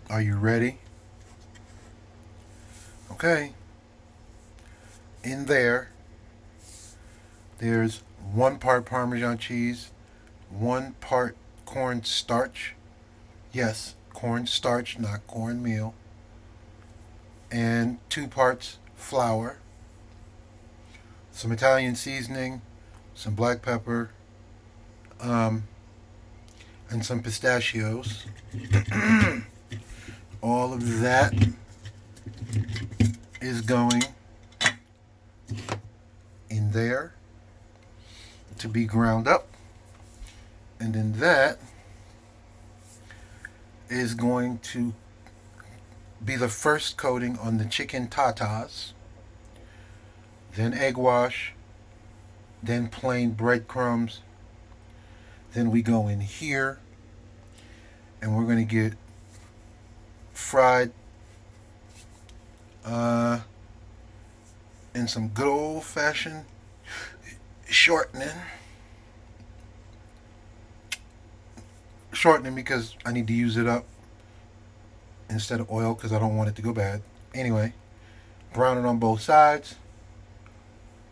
Are you ready? Okay. In there's 1 part Parmesan cheese, 1 part cornstarch. Yes, cornstarch, not cornmeal. And 2 parts flour, some Italian seasoning, some black pepper, um, and some pistachios. All of that is going in there to be ground up. And then that is going to be the first coating on the chicken tatas, then egg wash, then plain breadcrumbs. Then we go in here and we're going to get fried in some good old fashioned shortening. Shortening because I need to use it up instead of oil because I don't want it to go bad. Anyway, brown it on both sides.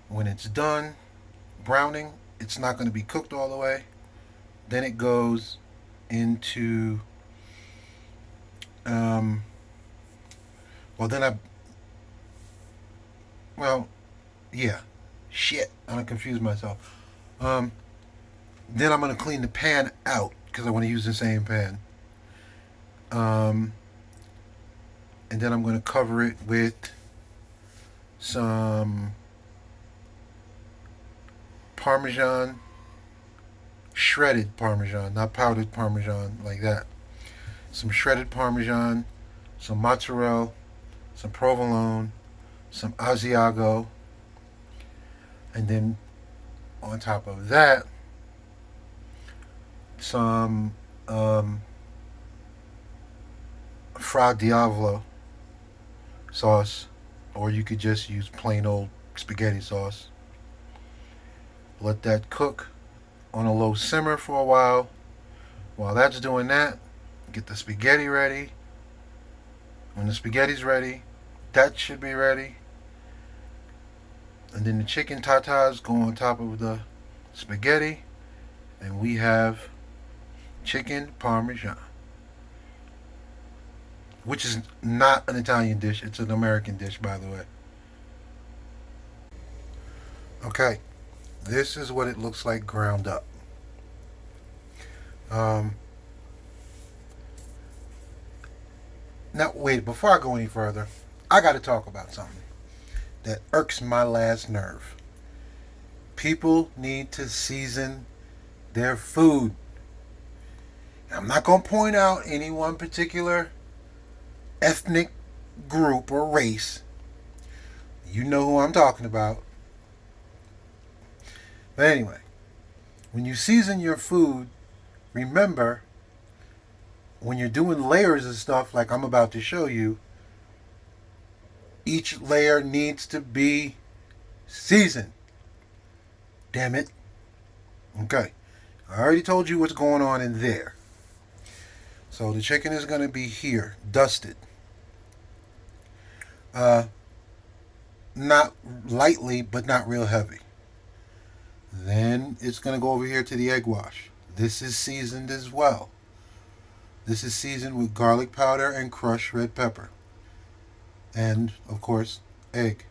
When it's done browning, it's not going to be cooked all the way. Then it goes into, well, then I, well, yeah, shit, I don't confuse myself. Um, then I'm going to clean the pan out because I want to use the same pan. Um, and then I'm going to cover it with some Parmesan, shredded Parmesan, not powdered Parmesan like that. Some shredded Parmesan, some mozzarella, some provolone, some Asiago, and then on top of that, some Fra Diavolo sauce, or you could just use plain old spaghetti sauce. Let that cook on a low simmer for a while. While that's doing that, get the spaghetti ready. When the spaghetti's ready, that should be ready. And then the chicken tatas go on top of the spaghetti, and we have chicken parmesan, which is not an Italian dish. It's an American dish, by the way. Okay, this is what it looks like ground up. Um, Now, wait, before I go any further, I got to talk about something that irks my last nerve. People need to season their food. I'm not going to point out any one particular ethnic group or race. You know who I'm talking about. But anyway, when you season your food, remember when you're doing layers of stuff like I'm about to show you, each layer needs to be seasoned. Damn it. Okay. I already told you what's going on in there. So the chicken is going to be here, dusted. Uh, Not lightly, but not real heavy. Then it's going to go over here to the egg wash. This is seasoned as well. This is seasoned with garlic powder and crushed red pepper. And, of course, egg.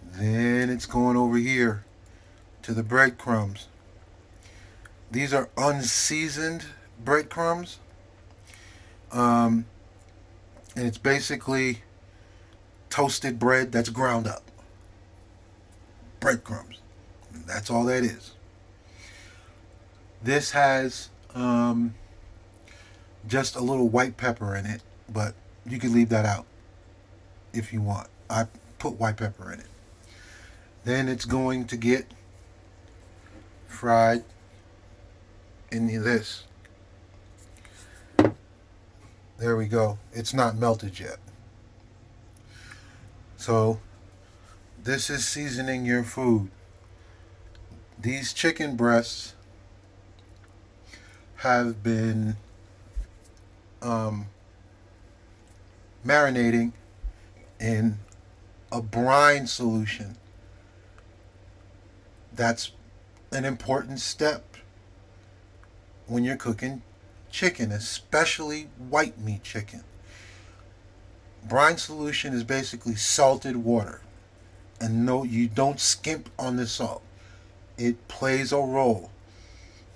Then it's going over here to the breadcrumbs. These are unseasoned breadcrumbs. And it's basically toasted bread that's ground up. Breadcrumbs. That's all that is. This has just a little white pepper in it, but you can leave that out if you want. I put white pepper in it. Then it's going to get fried in this. There we go. It's not melted yet. So this is seasoning your food. These chicken breasts have been marinating in a brine solution. That's an important step when you're cooking chicken, especially white meat chicken. Brine solution is basically salted water. And no, you don't skimp on the salt. It plays a role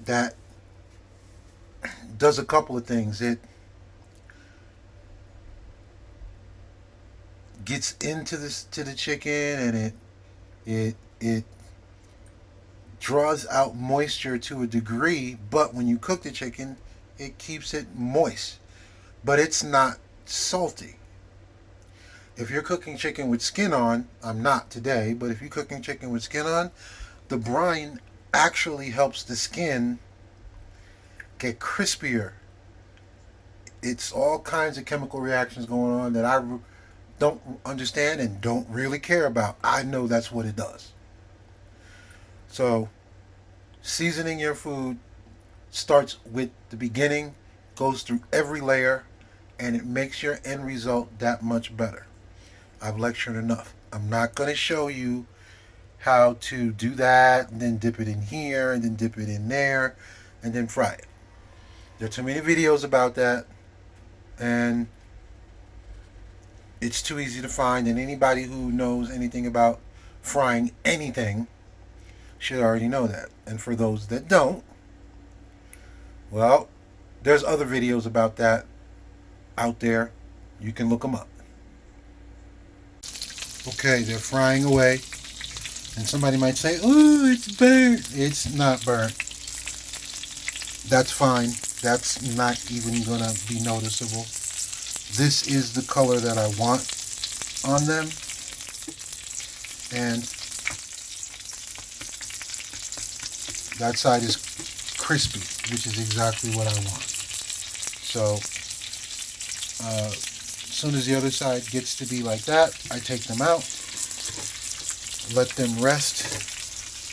that does a couple of things. It gets into the chicken, and it draws out moisture to a degree, but when you cook the chicken, it keeps it moist. But it's not salty. If you're cooking chicken with skin on, I'm not today, but if you're cooking chicken with skin on, the brine actually helps the skin get crispier. It's all kinds of chemical reactions going on that I don't understand and don't really care about. I know that's what it does. So, seasoning your food starts with the beginning, goes through every layer, and it makes your end result that much better. I've lectured enough. I'm not going to show you how to do that and then dip it in here and then dip it in there and then fry it. There are too many videos about that, and it's too easy to find, and anybody who knows anything about frying anything should already know that. And for those that don't, well, there's other videos about that out there. You can look them up. Okay, they're frying away. And somebody might say, "Oh, it's burnt." It's not burnt. That's fine. That's not even going to be noticeable. This is the color that I want on them. And that side is crispy, which is exactly what I want. So, as soon as the other side gets to be like that, I take them out, let them rest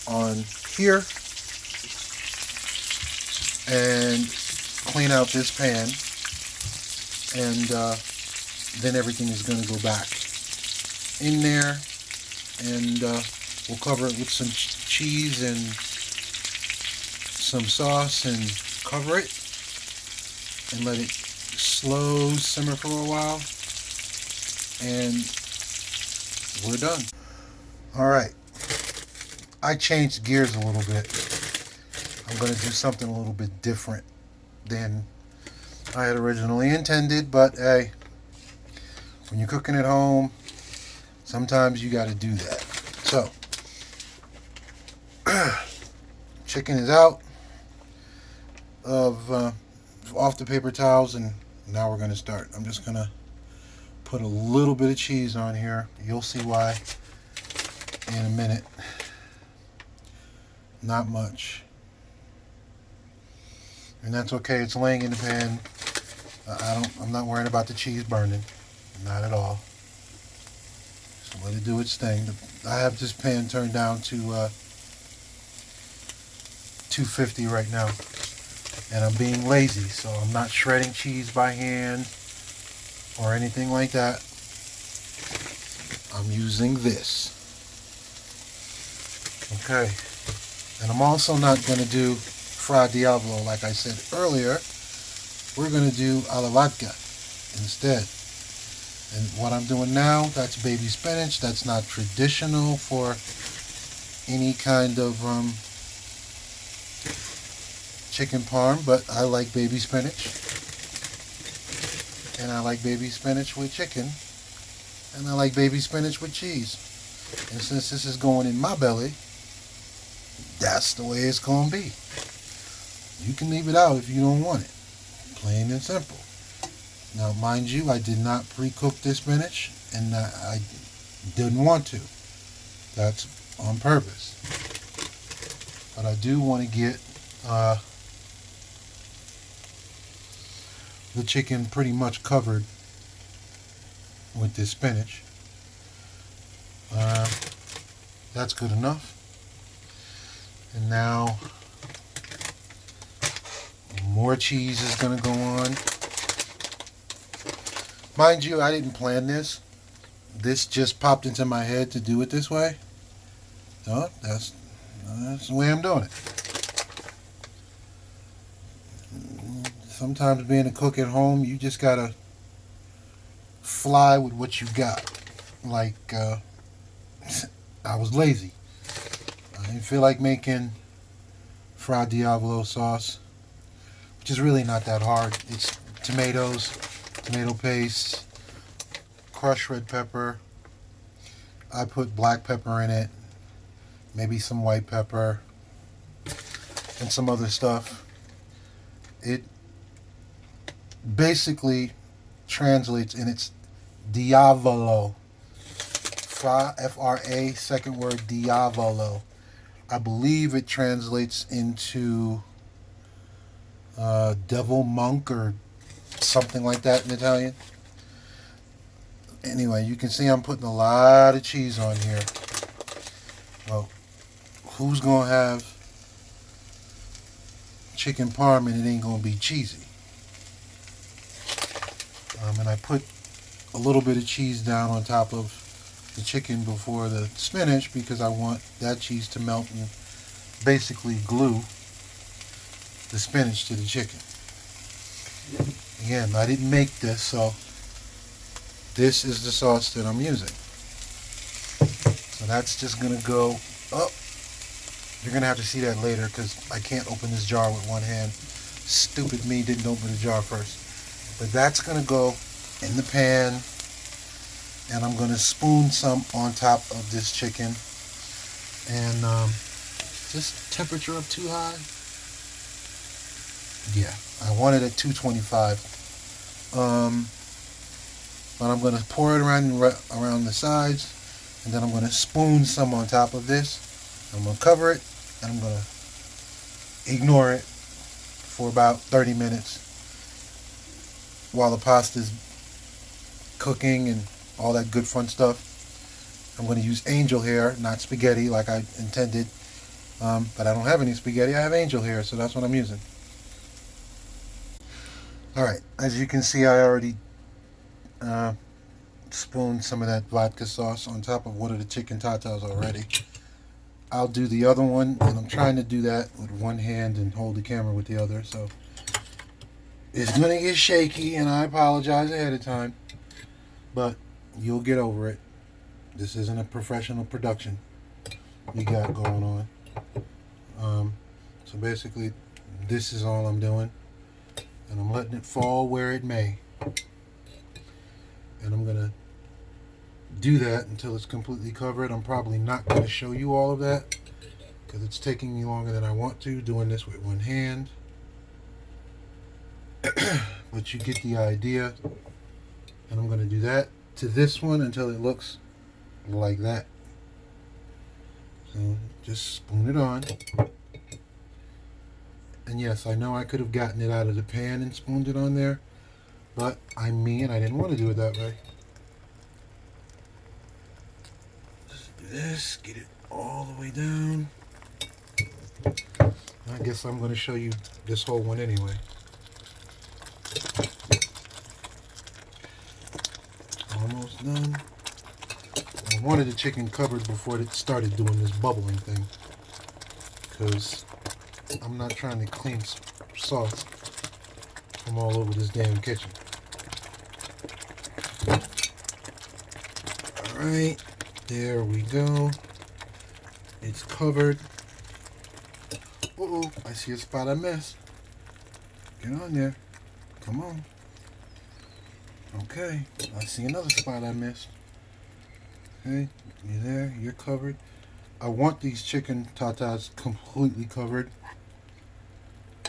on here, and clean out this pan, and then everything is going to go back in there, and we'll cover it with some cheese and some sauce and cover it and let it slow simmer for a while, and we're done. Alright, I changed gears a little bit. I'm going to do something a little bit different than I had originally intended, but hey, when you're cooking at home, sometimes you got to do that. So, chicken is out of off the paper towels, and now we're going to start. I'm just going to put a little bit of cheese on here. You'll see why in a minute. Not much. And that's okay. It's laying in the pan. I'm not worrying about the cheese burning. Not at all. Just let it do its thing. I have this pan turned down to 250 right now. And I'm being lazy, so I'm not shredding cheese by hand or anything like that. I'm using this. Okay. And I'm also not going to do Fra Diavolo like I said earlier. We're going to do a la vodka instead. And what I'm doing now, that's baby spinach. That's not traditional for any kind of chicken parm, but I like baby spinach. And I like baby spinach with chicken. And I like baby spinach with cheese. And since this is going in my belly, that's the way it's going to be. You can leave it out if you don't want it. Plain and simple. Now, mind you, I did not pre-cook this spinach, and I didn't want to. That's on purpose. But I do want to get the chicken pretty much covered with this spinach. That's good enough. And now more cheese is going to go on. Mind you, I didn't plan this. This just popped into my head to do it this way. So that's the way I'm doing it. Sometimes being a cook at home, you just gotta fly with what you got. Like, I was lazy. I didn't feel like making Fra Diavolo sauce, which is really not that hard. It's tomatoes, tomato paste, crushed red pepper. I put black pepper in it, maybe some white pepper, and some other stuff. It basically translates in its Diavolo. Fra, F-R-A, second word, Diavolo. I believe it translates into devil monk or something like that in Italian. Anyway, you can see I'm putting a lot of cheese on here. Well, who's going to have chicken parm and it ain't going to be cheesy? And I put a little bit of cheese down on top of the chicken before the spinach because I want that cheese to melt and basically glue the spinach to the chicken. Again, I didn't make this, so this is the sauce that I'm using. So that's just going to go up. You're going to have to see that later because I can't open this jar with one hand. Stupid me didn't open the jar first. But that's going to go in the pan, and I'm going to spoon some on top of this chicken. And is this temperature up too high? Yeah, I want it at 225. But I'm going to pour it around the sides, and then I'm going to spoon some on top of this. I'm going to cover it, and I'm going to ignore it for about 30 minutes while the pasta's cooking and all that good fun stuff. I'm going to use angel hair, not spaghetti like I intended. But I don't have any spaghetti. I have angel hair, so that's what I'm using. Alright, as you can see, I already spooned some of that vodka sauce on top of one of the chicken tatas already. I'll do the other one, and I'm trying to do that with one hand and hold the camera with the other, so it's going to get shaky, and I apologize ahead of time, but you'll get over it. This isn't a professional production we got going on. So basically, this is all I'm doing, and I'm letting it fall where it may. And I'm going to do that until it's completely covered. I'm probably not going to show you all of that because it's taking me longer than I want to, doing this with one hand. But you get the idea. And I'm going to do that to this one until it looks like that. So just spoon it on. And yes, I know I could have gotten it out of the pan and spooned it on there, but I'm me and I didn't want to do it that way. Just do this, get it all the way down. I guess I'm going to show you this whole one anyway. Almost done. I wanted the chicken covered before it started doing this bubbling thing, because I'm not trying to clean sauce from all over this damn kitchen. Alright, there we go. It's covered. Uh-oh, I see a spot I missed. Get on there. Come on. Okay, I see another spot I missed. Okay, you're there, you're covered. I want these chicken tatas completely covered.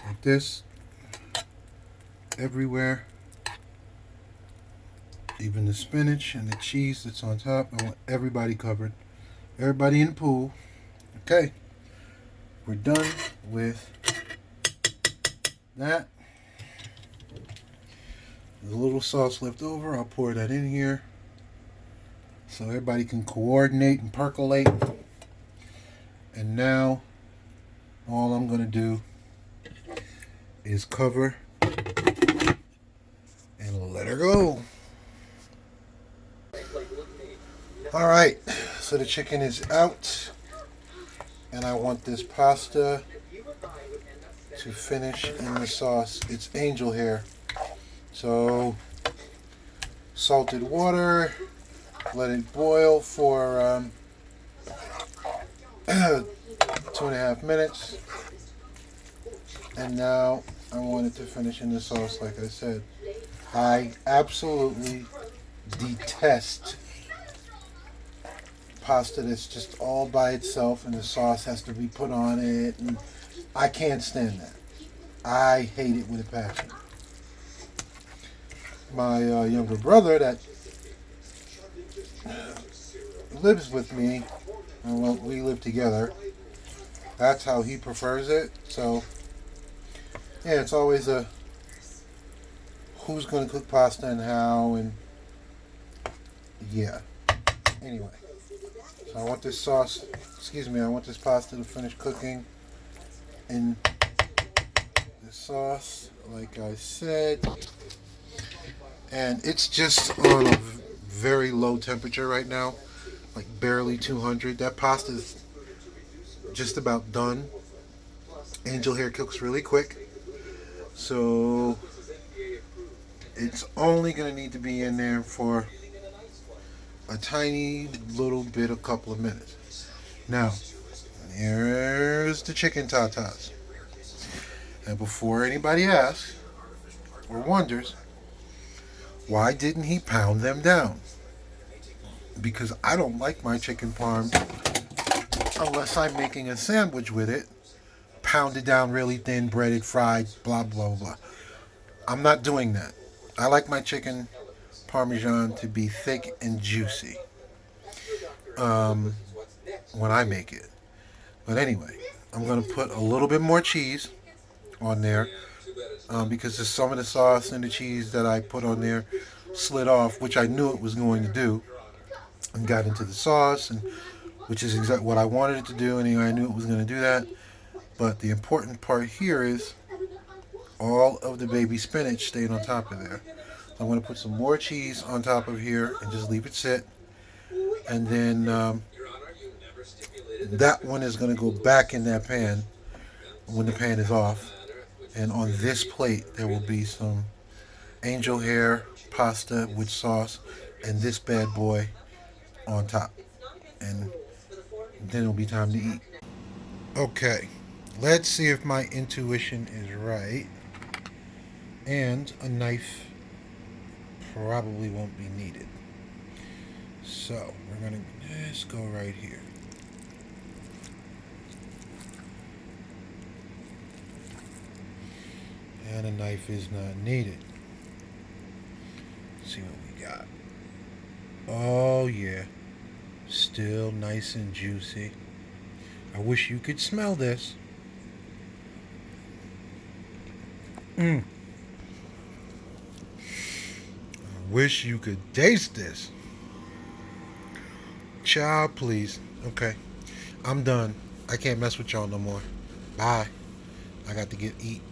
Like this. Everywhere. Even the spinach and the cheese that's on top. I want everybody covered. Everybody in the pool. Okay. We're done with that. There's a little sauce left over. I'll pour that in here so everybody can coordinate and percolate. And now all I'm going to do is cover and let her go. Alright, so the chicken is out, and I want this pasta to finish in the sauce. It's angel hair. So, salted water, let it boil for 2.5 minutes. And now I want it to finish in the sauce, like I said. I absolutely detest pasta that's just all by itself and the sauce has to be put on it. And I can't stand that. I hate it with a passion. My younger brother that lives with me, and well, we live together, that's how he prefers it. So, yeah, it's always a who's going to cook pasta and how, and yeah. Anyway, so I want this sauce, I want this pasta to finish cooking in the sauce, like I said. And it's just on a very low temperature right now, like barely 200. That pasta is just about done. Angel hair cooks really quick, so it's only going to need to be in there for a tiny little bit, a couple of minutes. Now, here's the chicken tatas. And before anybody asks or wonders, why didn't he pound them down? Because I don't like my chicken parm unless I'm making a sandwich with it, pounded down really thin, breaded, fried, blah, blah, blah. I'm not doing that. I like my chicken Parmesan to be thick and juicy when I make it. But anyway, I'm going to put a little bit more cheese on there because there's some of the sauce and the cheese that I put on there slid off, which I knew it was going to do, and got into the sauce, and which is exactly what I wanted it to do. Anyway, I knew it was going to do that. But the important part here is all of the baby spinach stayed on top of there. So I'm going to put some more cheese on top of here and just leave it sit. And then that one is going to go back in that pan when the pan is off. And on this plate, there will be some angel hair pasta with sauce and this bad boy on top. And then it'll be time to eat. Okay, let's see if my intuition is right. And a knife probably won't be needed. So we're going to just go right here. And a knife is not needed. Let's see what we got. Oh yeah, still nice and juicy. I wish you could smell this. I wish you could taste this. Child, please. Okay, I'm done. I can't mess with y'all no more. Bye. I got to get eat.